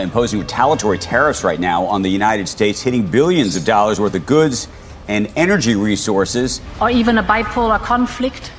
Imposing retaliatory tariffs right now on the United States, hitting billions of dollars worth of goods and energy resources. Or even a bipolar conflict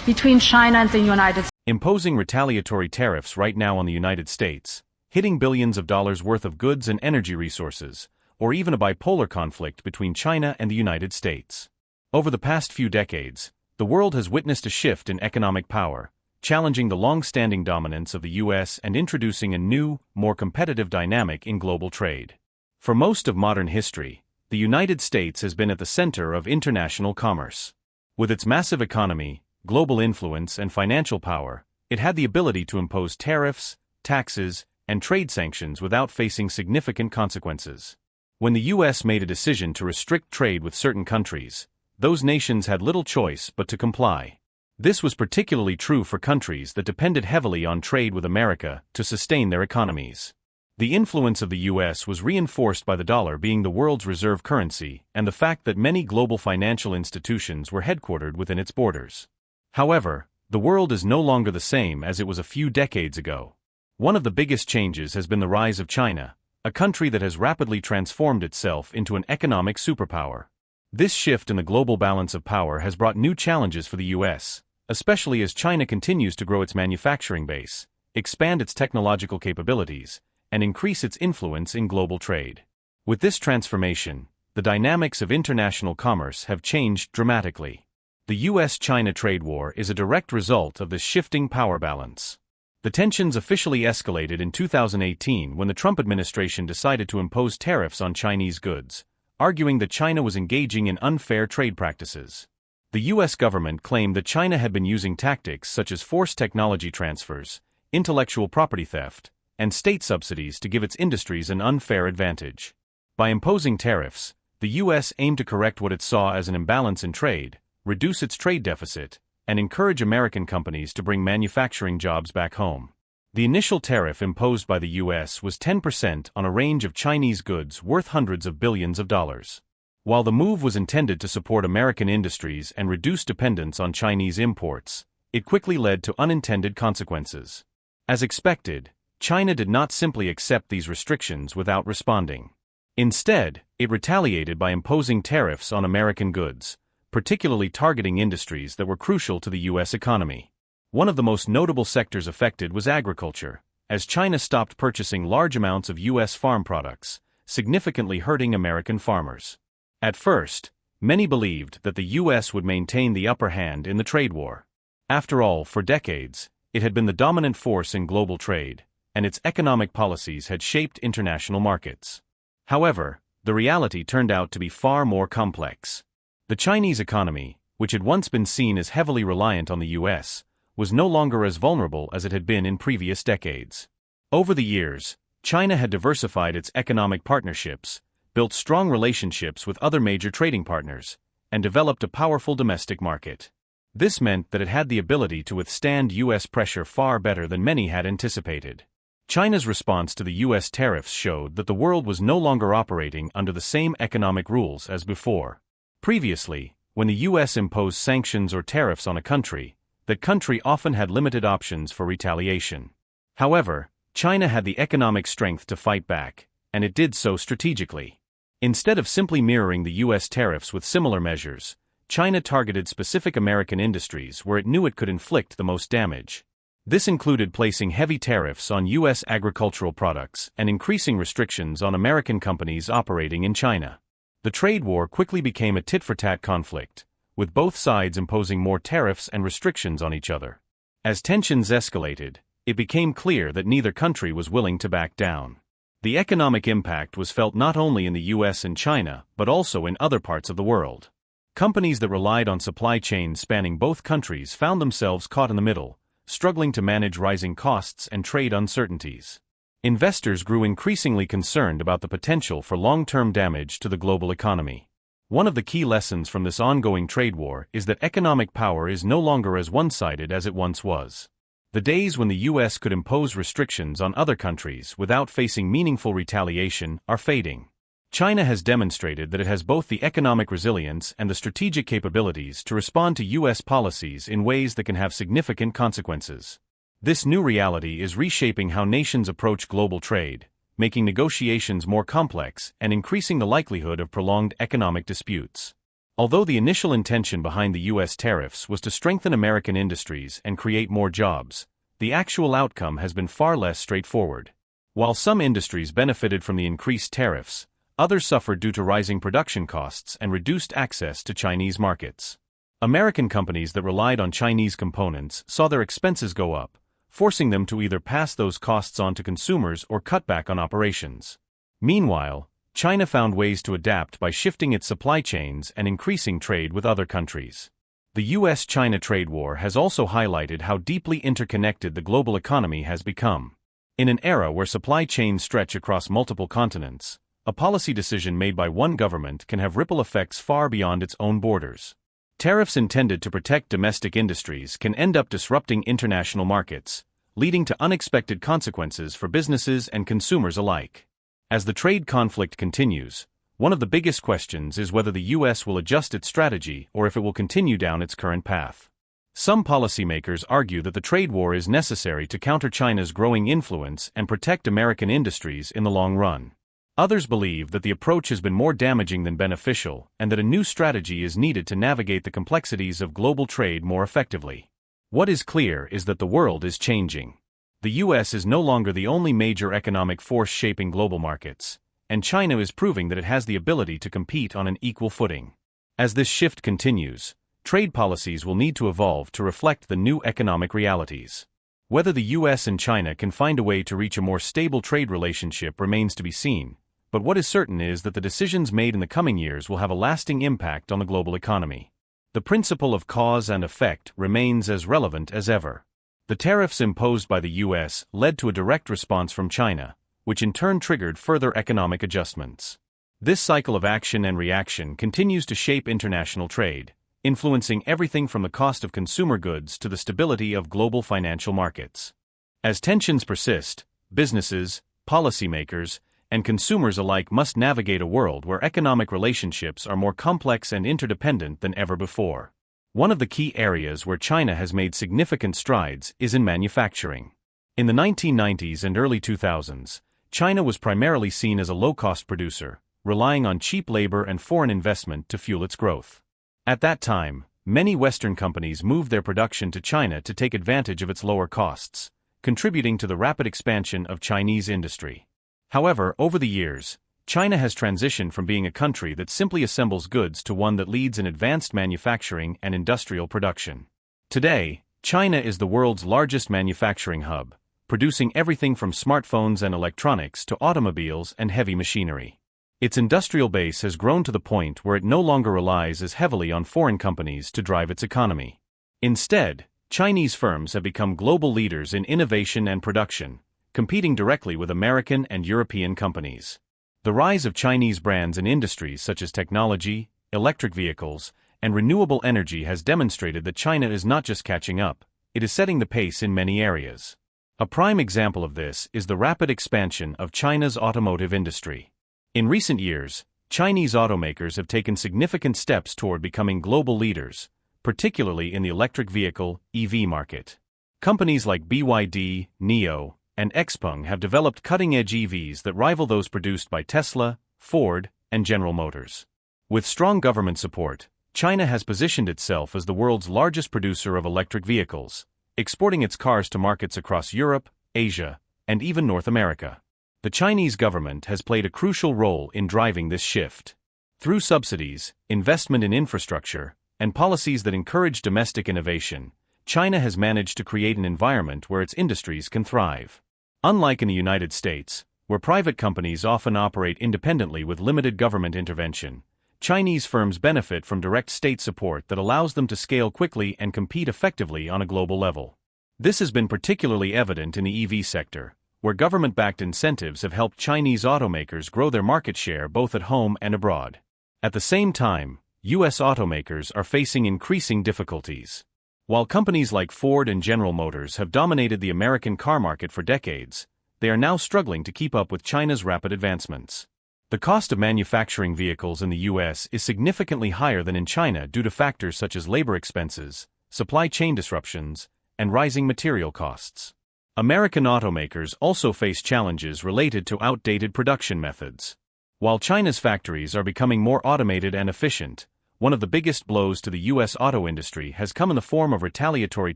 between China and the United States. Imposing retaliatory tariffs right now on the United States, hitting billions of dollars worth of goods and energy resources, or even a bipolar conflict between China and the United States. Over the past few decades, the world has witnessed a shift in economic power, challenging the long-standing dominance of the U.S. and introducing a new, more competitive dynamic in global trade. For most of modern history, the United States has been at the center of international commerce. With its massive economy, global influence, and financial power, it had the ability to impose tariffs, taxes, and trade sanctions without facing significant consequences. When the U.S. made a decision to restrict trade with certain countries, those nations had little choice but to comply. This was particularly true for countries that depended heavily on trade with America to sustain their economies. The influence of the U.S. was reinforced by the dollar being the world's reserve currency and the fact that many global financial institutions were headquartered within its borders. However, the world is no longer the same as it was a few decades ago. One of the biggest changes has been the rise of China, a country that has rapidly transformed itself into an economic superpower. This shift in the global balance of power has brought new challenges for the U.S., especially as China continues to grow its manufacturing base, expand its technological capabilities, and increase its influence in global trade. With this transformation, the dynamics of international commerce have changed dramatically. The U.S.-China trade war is a direct result of this shifting power balance. The tensions officially escalated in 2018 when the Trump administration decided to impose tariffs on Chinese goods, arguing that China was engaging in unfair trade practices. The U.S. government claimed that China had been using tactics such as forced technology transfers, intellectual property theft, and state subsidies to give its industries an unfair advantage. By imposing tariffs, the U.S. aimed to correct what it saw as an imbalance in trade, reduce its trade deficit, and encourage American companies to bring manufacturing jobs back home. The initial tariff imposed by the U.S. was 10% on a range of Chinese goods worth hundreds of billions of dollars. While the move was intended to support American industries and reduce dependence on Chinese imports, it quickly led to unintended consequences. As expected, China did not simply accept these restrictions without responding. Instead, it retaliated by imposing tariffs on American goods, particularly targeting industries that were crucial to the U.S. economy. One of the most notable sectors affected was agriculture, as China stopped purchasing large amounts of U.S. farm products, significantly hurting American farmers. At first, many believed that the U.S. would maintain the upper hand in the trade war. After all, for decades, it had been the dominant force in global trade, and its economic policies had shaped international markets. However, the reality turned out to be far more complex. The Chinese economy, which had once been seen as heavily reliant on the U.S., was no longer as vulnerable as it had been in previous decades. Over the years, China had diversified its economic partnerships, built strong relationships with other major trading partners, and developed a powerful domestic market. This meant that it had the ability to withstand U.S. pressure far better than many had anticipated. China's response to the U.S. tariffs showed that the world was no longer operating under the same economic rules as before. Previously, when the U.S. imposed sanctions or tariffs on a country, that country often had limited options for retaliation. However, China had the economic strength to fight back, and it did so strategically. Instead of simply mirroring the U.S. tariffs with similar measures, China targeted specific American industries where it knew it could inflict the most damage. This included placing heavy tariffs on U.S. agricultural products and increasing restrictions on American companies operating in China. The trade war quickly became a tit-for-tat conflict, with both sides imposing more tariffs and restrictions on each other. As tensions escalated, it became clear that neither country was willing to back down. The economic impact was felt not only in the U.S. and China, but also in other parts of the world. Companies that relied on supply chains spanning both countries found themselves caught in the middle, struggling to manage rising costs and trade uncertainties. Investors grew increasingly concerned about the potential for long-term damage to the global economy. One of the key lessons from this ongoing trade war is that economic power is no longer as one-sided as it once was. The days when the U.S. could impose restrictions on other countries without facing meaningful retaliation are fading. China has demonstrated that it has both the economic resilience and the strategic capabilities to respond to U.S. policies in ways that can have significant consequences. This new reality is reshaping how nations approach global trade, making negotiations more complex and increasing the likelihood of prolonged economic disputes. Although the initial intention behind the U.S. tariffs was to strengthen American industries and create more jobs, the actual outcome has been far less straightforward. While some industries benefited from the increased tariffs, others suffered due to rising production costs and reduced access to Chinese markets. American companies that relied on Chinese components saw their expenses go up, forcing them to either pass those costs on to consumers or cut back on operations. Meanwhile, China found ways to adapt by shifting its supply chains and increasing trade with other countries. The U.S.-China trade war has also highlighted how deeply interconnected the global economy has become. In an era where supply chains stretch across multiple continents, a policy decision made by one government can have ripple effects far beyond its own borders. Tariffs intended to protect domestic industries can end up disrupting international markets, leading to unexpected consequences for businesses and consumers alike. As the trade conflict continues, one of the biggest questions is whether the U.S. will adjust its strategy or if it will continue down its current path. Some policymakers argue that the trade war is necessary to counter China's growing influence and protect American industries in the long run. Others believe that the approach has been more damaging than beneficial and that a new strategy is needed to navigate the complexities of global trade more effectively. What is clear is that the world is changing. The U.S. is no longer the only major economic force shaping global markets, and China is proving that it has the ability to compete on an equal footing. As this shift continues, trade policies will need to evolve to reflect the new economic realities. Whether the U.S. and China can find a way to reach a more stable trade relationship remains to be seen, but what is certain is that the decisions made in the coming years will have a lasting impact on the global economy. The principle of cause and effect remains as relevant as ever. The tariffs imposed by the U.S. led to a direct response from China, which in turn triggered further economic adjustments. This cycle of action and reaction continues to shape international trade, influencing everything from the cost of consumer goods to the stability of global financial markets. As tensions persist, businesses, policymakers, and consumers alike must navigate a world where economic relationships are more complex and interdependent than ever before. One of the key areas where China has made significant strides is in manufacturing. In the 1990s and early 2000s, China was primarily seen as a low-cost producer, relying on cheap labor and foreign investment to fuel its growth. At that time, many Western companies moved their production to China to take advantage of its lower costs, contributing to the rapid expansion of Chinese industry. However, over the years, China has transitioned from being a country that simply assembles goods to one that leads in advanced manufacturing and industrial production. Today, China is the world's largest manufacturing hub, producing everything from smartphones and electronics to automobiles and heavy machinery. Its industrial base has grown to the point where it no longer relies as heavily on foreign companies to drive its economy. Instead, Chinese firms have become global leaders in innovation and production, competing directly with American and European companies. The rise of Chinese brands in industries such as technology, electric vehicles, and renewable energy has demonstrated that China is not just catching up, it is setting the pace in many areas. A prime example of this is the rapid expansion of China's automotive industry. In recent years, Chinese automakers have taken significant steps toward becoming global leaders, particularly in the electric vehicle (EV) market. Companies like BYD, NIO, and XPeng have developed cutting-edge EVs that rival those produced by Tesla, Ford, and General Motors. With strong government support, China has positioned itself as the world's largest producer of electric vehicles, exporting its cars to markets across Europe, Asia, and even North America. The Chinese government has played a crucial role in driving this shift. Through subsidies, investment in infrastructure, and policies that encourage domestic innovation, China has managed to create an environment where its industries can thrive. Unlike in the United States, where private companies often operate independently with limited government intervention, Chinese firms benefit from direct state support that allows them to scale quickly and compete effectively on a global level. This has been particularly evident in the EV sector, where government-backed incentives have helped Chinese automakers grow their market share both at home and abroad. At the same time, U.S. automakers are facing increasing difficulties. While companies like Ford and General Motors have dominated the American car market for decades, they are now struggling to keep up with China's rapid advancements. The cost of manufacturing vehicles in the U.S. is significantly higher than in China due to factors such as labor expenses, supply chain disruptions, and rising material costs. American automakers also face challenges related to outdated production methods. While China's factories are becoming more automated and efficient, one of the biggest blows to the U.S. auto industry has come in the form of retaliatory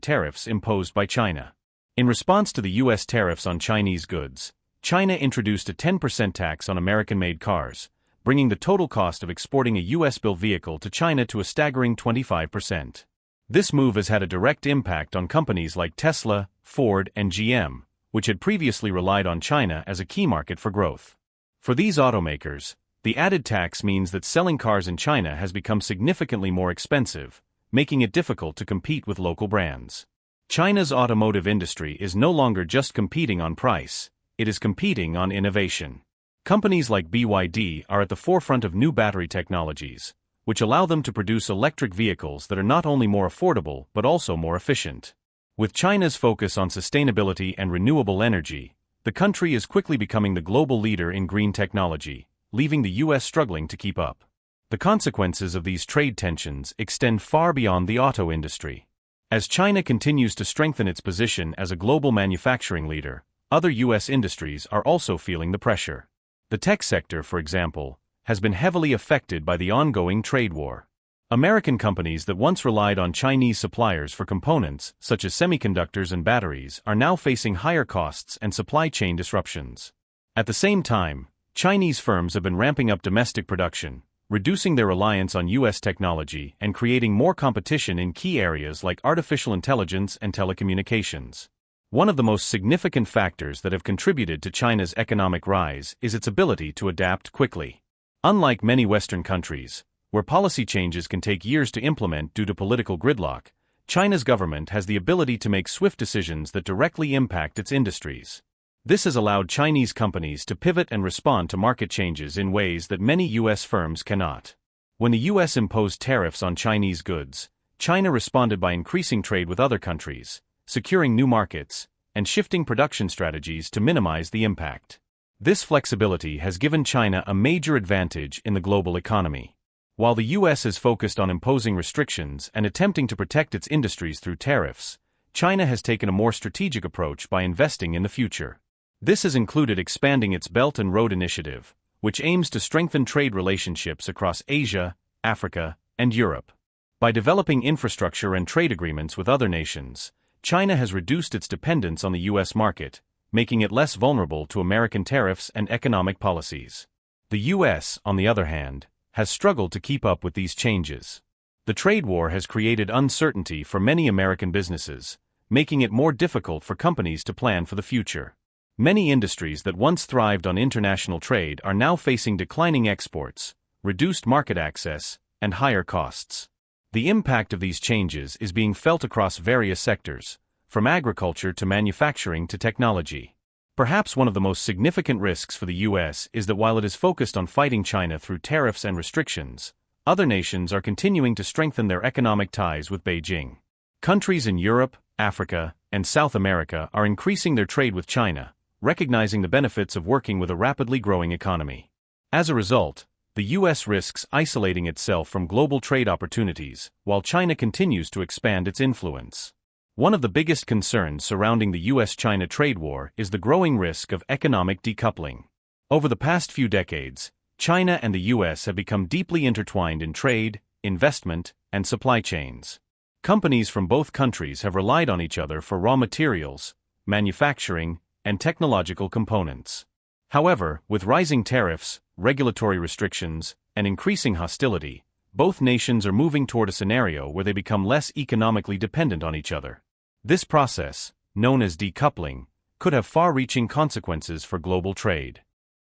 tariffs imposed by China. In response to the U.S. tariffs on Chinese goods, China introduced a 10% tax on American-made cars, bringing the total cost of exporting a U.S.-built vehicle to China to a staggering 25%. This move has had a direct impact on companies like Tesla, Ford, and GM, which had previously relied on China as a key market for growth. For these automakers, the added tax means that selling cars in China has become significantly more expensive, making it difficult to compete with local brands. China's automotive industry is no longer just competing on price, it is competing on innovation. Companies like BYD are at the forefront of new battery technologies, which allow them to produce electric vehicles that are not only more affordable but also more efficient. With China's focus on sustainability and renewable energy, the country is quickly becoming the global leader in green technology, leaving the U.S. struggling to keep up. The consequences of these trade tensions extend far beyond the auto industry. As China continues to strengthen its position as a global manufacturing leader, other U.S. industries are also feeling the pressure. The tech sector, for example, has been heavily affected by the ongoing trade war. American companies that once relied on Chinese suppliers for components, such as semiconductors and batteries, are now facing higher costs and supply chain disruptions. At the same time, Chinese firms have been ramping up domestic production, reducing their reliance on U.S. technology and creating more competition in key areas like artificial intelligence and telecommunications. One of the most significant factors that have contributed to China's economic rise is its ability to adapt quickly. Unlike many Western countries, where policy changes can take years to implement due to political gridlock, China's government has the ability to make swift decisions that directly impact its industries. This has allowed Chinese companies to pivot and respond to market changes in ways that many U.S. firms cannot. When the U.S. imposed tariffs on Chinese goods, China responded by increasing trade with other countries, securing new markets, and shifting production strategies to minimize the impact. This flexibility has given China a major advantage in the global economy. While the U.S. is focused on imposing restrictions and attempting to protect its industries through tariffs, China has taken a more strategic approach by investing in the future. This has included expanding its Belt and Road Initiative, which aims to strengthen trade relationships across Asia, Africa, and Europe. By developing infrastructure and trade agreements with other nations, China has reduced its dependence on the U.S. market, making it less vulnerable to American tariffs and economic policies. The U.S., on the other hand, has struggled to keep up with these changes. The trade war has created uncertainty for many American businesses, making it more difficult for companies to plan for the future. Many industries that once thrived on international trade are now facing declining exports, reduced market access, and higher costs. The impact of these changes is being felt across various sectors, from agriculture to manufacturing to technology. Perhaps one of the most significant risks for the U.S. is that while it is focused on fighting China through tariffs and restrictions, other nations are continuing to strengthen their economic ties with Beijing. Countries in Europe, Africa, and South America are increasing their trade with China, recognizing the benefits of working with a rapidly growing economy. As a result, the U.S. risks isolating itself from global trade opportunities, while China continues to expand its influence. One of the biggest concerns surrounding the U.S.-China trade war is the growing risk of economic decoupling. Over the past few decades, China and the U.S. have become deeply intertwined in trade, investment, and supply chains. Companies from both countries have relied on each other for raw materials, manufacturing, and technological components. However, with rising tariffs, regulatory restrictions, and increasing hostility, both nations are moving toward a scenario where they become less economically dependent on each other. This process, known as decoupling, could have far-reaching consequences for global trade.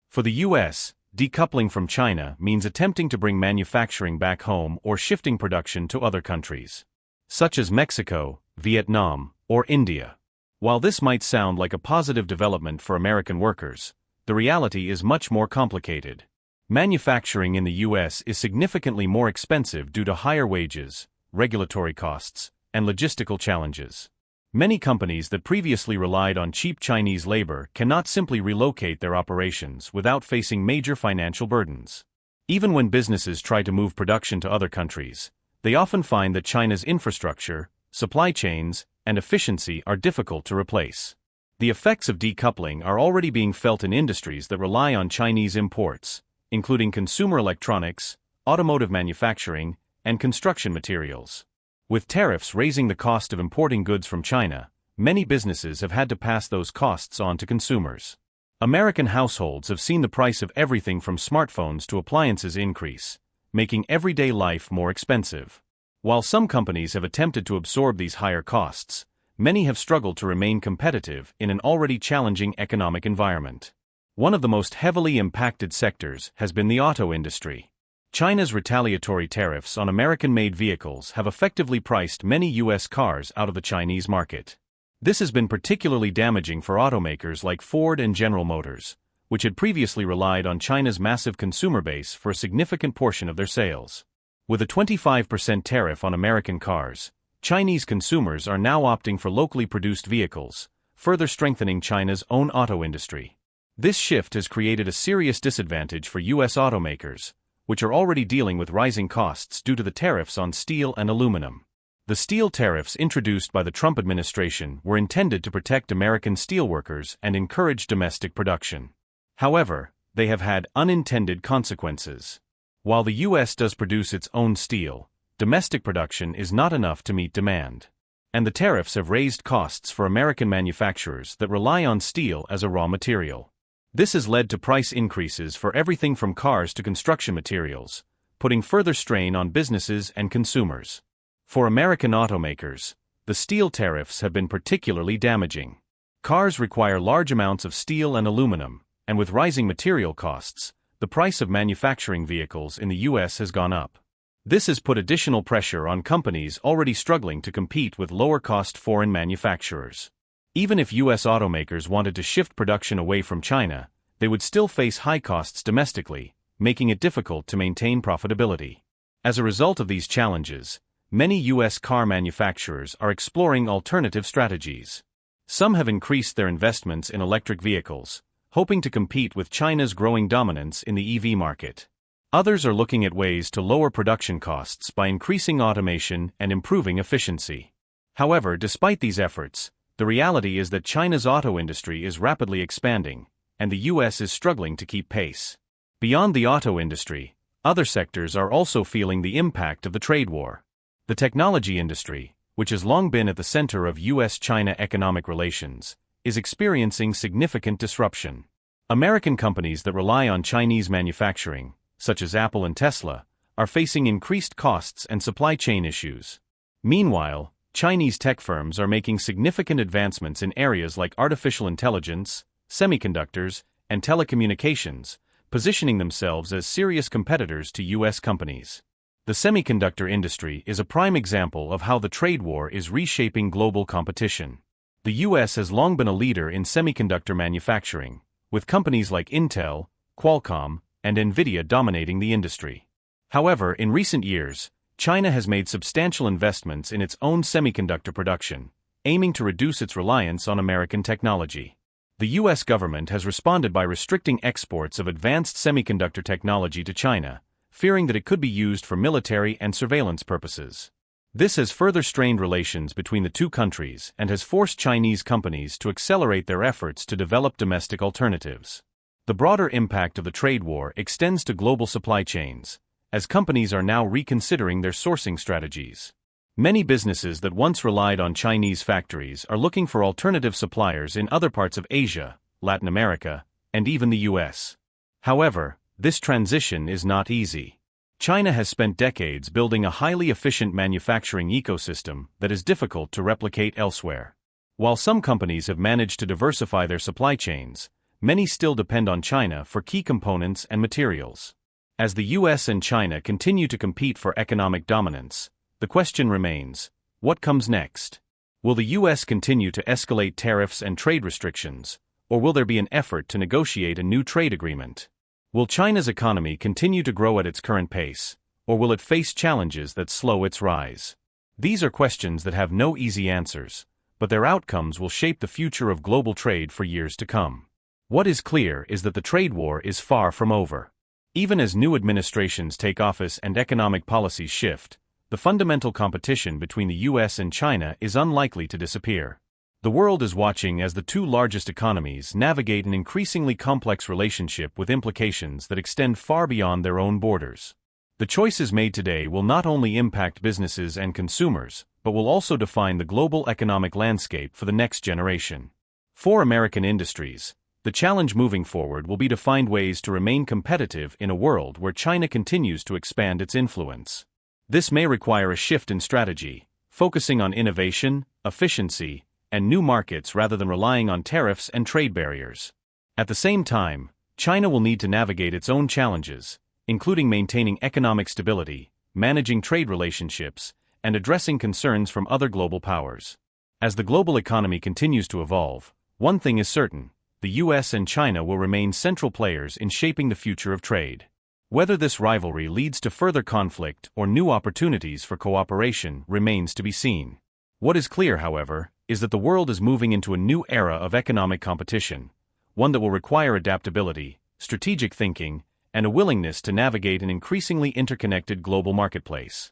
For the U.S., decoupling from China means attempting to bring manufacturing back home or shifting production to other countries, such as Mexico, Vietnam, or India. While this might sound like a positive development for American workers, the reality is much more complicated. Manufacturing in the U.S. is significantly more expensive due to higher wages, regulatory costs, and logistical challenges. Many companies that previously relied on cheap Chinese labor cannot simply relocate their operations without facing major financial burdens. Even when businesses try to move production to other countries, they often find that China's infrastructure, supply chains, and efficiency are difficult to replace. The effects of decoupling are already being felt in industries that rely on Chinese imports, including consumer electronics, automotive manufacturing, and construction materials. With tariffs raising the cost of importing goods from China, many businesses have had to pass those costs on to consumers. American households have seen the price of everything from smartphones to appliances increase, making everyday life more expensive. While some companies have attempted to absorb these higher costs, many have struggled to remain competitive in an already challenging economic environment. One of the most heavily impacted sectors has been the auto industry. China's retaliatory tariffs on American-made vehicles have effectively priced many U.S. cars out of the Chinese market. This has been particularly damaging for automakers like Ford and General Motors, which had previously relied on China's massive consumer base for a significant portion of their sales. With a 25% tariff on American cars, Chinese consumers are now opting for locally produced vehicles, further strengthening China's own auto industry. This shift has created a serious disadvantage for U.S. automakers, which are already dealing with rising costs due to the tariffs on steel and aluminum. The steel tariffs introduced by the Trump administration were intended to protect American steelworkers and encourage domestic production. However, they have had unintended consequences. While the U.S. does produce its own steel, domestic production is not enough to meet demand. And the tariffs have raised costs for American manufacturers that rely on steel as a raw material. This has led to price increases for everything from cars to construction materials, putting further strain on businesses and consumers. For American automakers, the steel tariffs have been particularly damaging. Cars require large amounts of steel and aluminum, and with rising material costs, the price of manufacturing vehicles in the U.S. has gone up. This has put additional pressure on companies already struggling to compete with lower-cost foreign manufacturers. Even if U.S. automakers wanted to shift production away from China, they would still face high costs domestically, making it difficult to maintain profitability. As a result of these challenges, many U.S. car manufacturers are exploring alternative strategies. Some have increased their investments in electric vehicles, hoping to compete with China's growing dominance in the EV market. Others are looking at ways to lower production costs by increasing automation and improving efficiency. However, despite these efforts, the reality is that China's auto industry is rapidly expanding, and the U.S. is struggling to keep pace. Beyond the auto industry, other sectors are also feeling the impact of the trade war. The technology industry, which has long been at the center of U.S.-China economic relations, is experiencing significant disruption. American companies that rely on Chinese manufacturing, such as Apple and Tesla, are facing increased costs and supply chain issues. Meanwhile, Chinese tech firms are making significant advancements in areas like artificial intelligence, semiconductors, and telecommunications, positioning themselves as serious competitors to U.S. companies. The semiconductor industry is a prime example of how the trade war is reshaping global competition. The U.S. has long been a leader in semiconductor manufacturing, with companies like Intel, Qualcomm, and Nvidia dominating the industry. However, in recent years, China has made substantial investments in its own semiconductor production, aiming to reduce its reliance on American technology. The U.S. government has responded by restricting exports of advanced semiconductor technology to China, fearing that it could be used for military and surveillance purposes. This has further strained relations between the two countries and has forced Chinese companies to accelerate their efforts to develop domestic alternatives. The broader impact of the trade war extends to global supply chains, as companies are now reconsidering their sourcing strategies. Many businesses that once relied on Chinese factories are looking for alternative suppliers in other parts of Asia, Latin America, and even the U.S. However, this transition is not easy. China has spent decades building a highly efficient manufacturing ecosystem that is difficult to replicate elsewhere. While some companies have managed to diversify their supply chains, many still depend on China for key components and materials. As the U.S. and China continue to compete for economic dominance, the question remains, what comes next? Will the U.S. continue to escalate tariffs and trade restrictions, or will there be an effort to negotiate a new trade agreement? Will China's economy continue to grow at its current pace, or will it face challenges that slow its rise? These are questions that have no easy answers, but their outcomes will shape the future of global trade for years to come. What is clear is that the trade war is far from over. Even as new administrations take office and economic policies shift, the fundamental competition between the US and China is unlikely to disappear. The world is watching as the two largest economies navigate an increasingly complex relationship with implications that extend far beyond their own borders. The choices made today will not only impact businesses and consumers, but will also define the global economic landscape for the next generation. For American industries, the challenge moving forward will be to find ways to remain competitive in a world where China continues to expand its influence. This may require a shift in strategy, focusing on innovation, efficiency, and new markets rather than relying on tariffs and trade barriers. At the same time, China will need to navigate its own challenges, including maintaining economic stability, managing trade relationships, and addressing concerns from other global powers. As the global economy continues to evolve, one thing is certain: the US and China will remain central players in shaping the future of trade. Whether this rivalry leads to further conflict or new opportunities for cooperation remains to be seen. What is clear, however, is that the world is moving into a new era of economic competition, one that will require adaptability, strategic thinking, and a willingness to navigate an increasingly interconnected global marketplace.